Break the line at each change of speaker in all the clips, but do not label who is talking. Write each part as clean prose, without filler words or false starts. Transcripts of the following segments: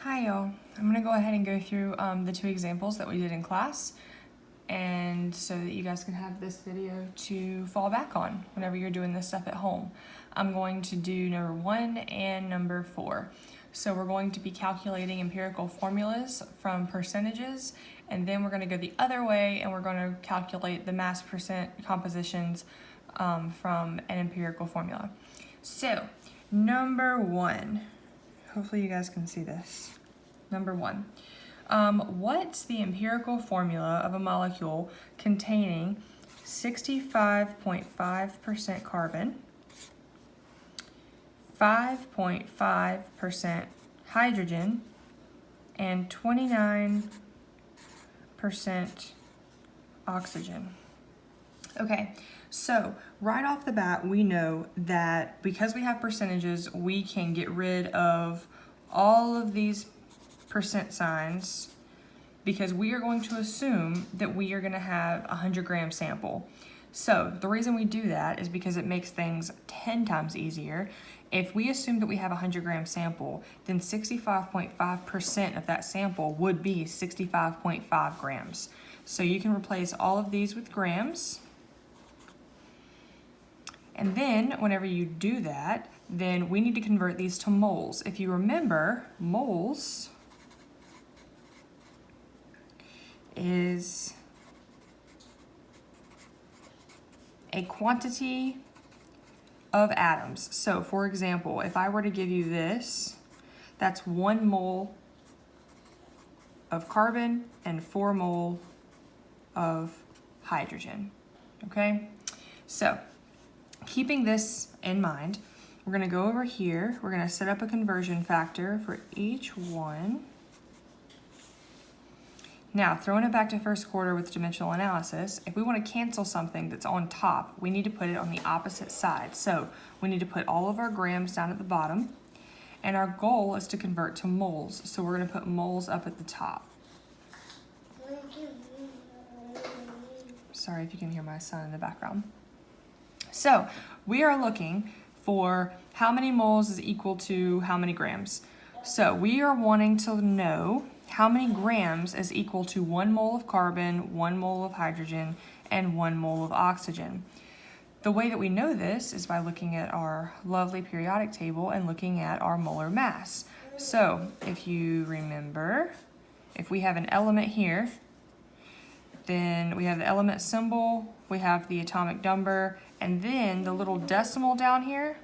Hi y'all, I'm going to go ahead and go through the two examples that we did in class, and so that you guys can have this video to fall back on whenever you're doing this stuff at home. I'm going to do number 1 and number 4. So we're going to be calculating empirical formulas from percentages, and then we're going to go the other way and we're going to calculate the mass percent compositions from an empirical formula. So number 1. Hopefully you guys can see this. Number 1. What's the empirical formula of a molecule containing 65.5% carbon, 5.5% hydrogen, and 29% oxygen? Okay, so right off the bat, we know that because we have percentages, we can get rid of all of these percent signs because we are going to assume that we are going to have a 100-gram sample. So the reason we do that is because it makes things 10 times easier. If we assume that we have a 100-gram sample, then 65.5% of that sample would be 65.5 grams. So you can replace all of these with grams. And then whenever you do that, then we need to convert these to moles. If you remember, moles is a quantity of atoms. So for example, if I were to give you this, that's 1 mole of carbon and 4 mole of hydrogen. Okay, so keeping this in mind, we're going to go over here. We're going to set up a conversion factor for each one. Now, throwing it back to first quarter with dimensional analysis, if we want to cancel something that's on top, we need to put it on the opposite side. So we need to put all of our grams down at the bottom, and our goal is to convert to moles. So we're going to put moles up at the top. Sorry if you can hear my son in the background. So we are looking for how many moles is equal to how many grams. So we are wanting to know how many grams is equal to 1 mole of carbon, 1 mole of hydrogen, and 1 mole of oxygen. The way that we know this is by looking at our lovely periodic table and looking at our molar mass. So if you remember, if we have an element here, then we have the element symbol, we have the atomic number, and then the little decimal down here,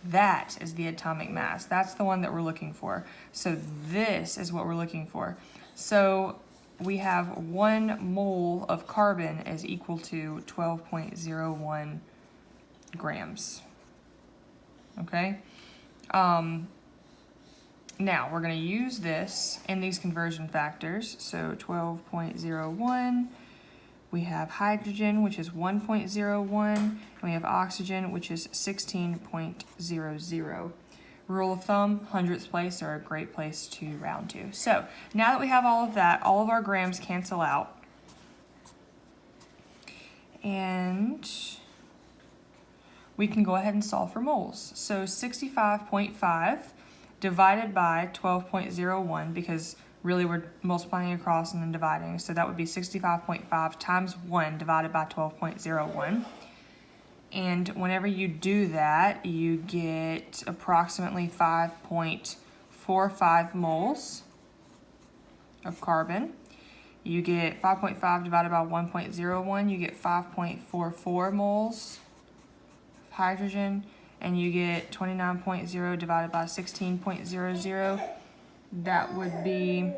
that is the atomic mass. That's the one that we're looking for. So this is what we're looking for. So we have 1 mole of carbon is equal to 12.01 grams. Okay? Now we're going to use this in these conversion factors. So 12.01. We have hydrogen, which is 1.01, and we have oxygen, which is 16.00. Rule of thumb, hundredths place are a great place to round to. So now that we have all of that, all of our grams cancel out. And we can go ahead and solve for moles. So 65.5 divided by 12.01, because really we're multiplying across and then dividing. So that would be 65.5 times 1 divided by 12.01. And whenever you do that, you get approximately 5.45 moles of carbon. You get 5.5 divided by 1.01, you get 5.44 moles of hydrogen, and you get 29.0 divided by 16.00. That would be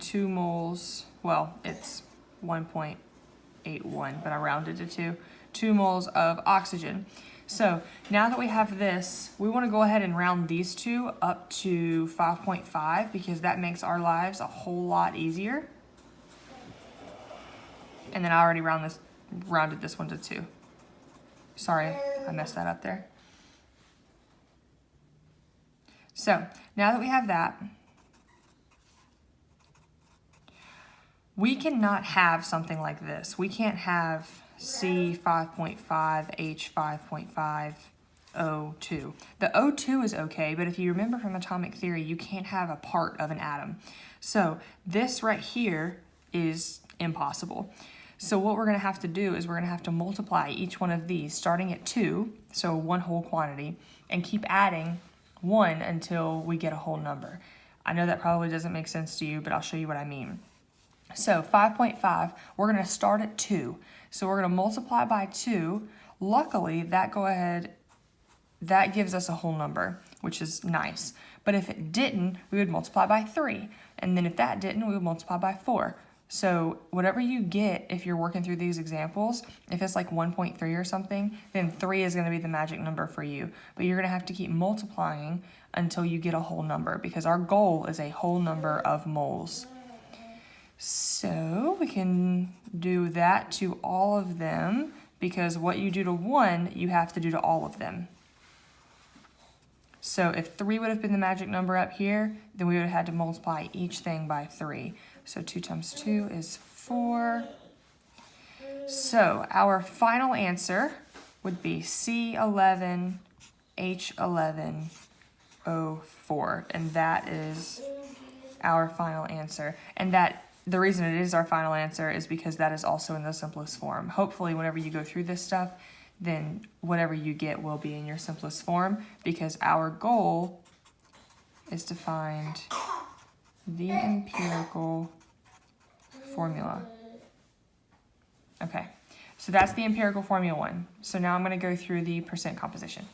2 moles, well, it's 1.81, but I rounded to 2. 2 moles of oxygen. So now that we have this, we want to go ahead and round these two up to 5.5 because that makes our lives a whole lot easier. And then I already rounded this one to 2. Sorry, I messed that up there. So now that we have that, we cannot have something like this. We can't have C 5.5, H 5.5, O2. The O2 is okay, but if you remember from atomic theory, you can't have a part of an atom. So this right here is impossible. So what we're going to have to do is we're going to have to multiply each one of these, starting at 2, so one whole quantity, and keep adding 1 until we get a whole number. I know that probably doesn't make sense to you, but I'll show you what I mean. So 5.5, we're going to start at 2. So we're going to multiply by 2. Luckily, that gives us a whole number, which is nice. But if it didn't, we would multiply by 3. And then if that didn't, we would multiply by 4. So whatever you get, if you're working through these examples, if it's like 1.3 or something, then 3 is going to be the magic number for you. But you're going to have to keep multiplying until you get a whole number, because our goal is a whole number of moles. So we can do that to all of them, because what you do to 1, you have to do to all of them. So if 3 would have been the magic number up here, then we would have had to multiply each thing by 3. So 2 times 2 is 4. So our final answer would be C11, H11, O4. And that is our final answer. And the reason it is our final answer is because that is also in the simplest form. Hopefully, whenever you go through this stuff, then whatever you get will be in your simplest form, because our goal is to find the empirical formula. Okay, so that's the empirical formula 1. So now I'm going to go through the percent composition.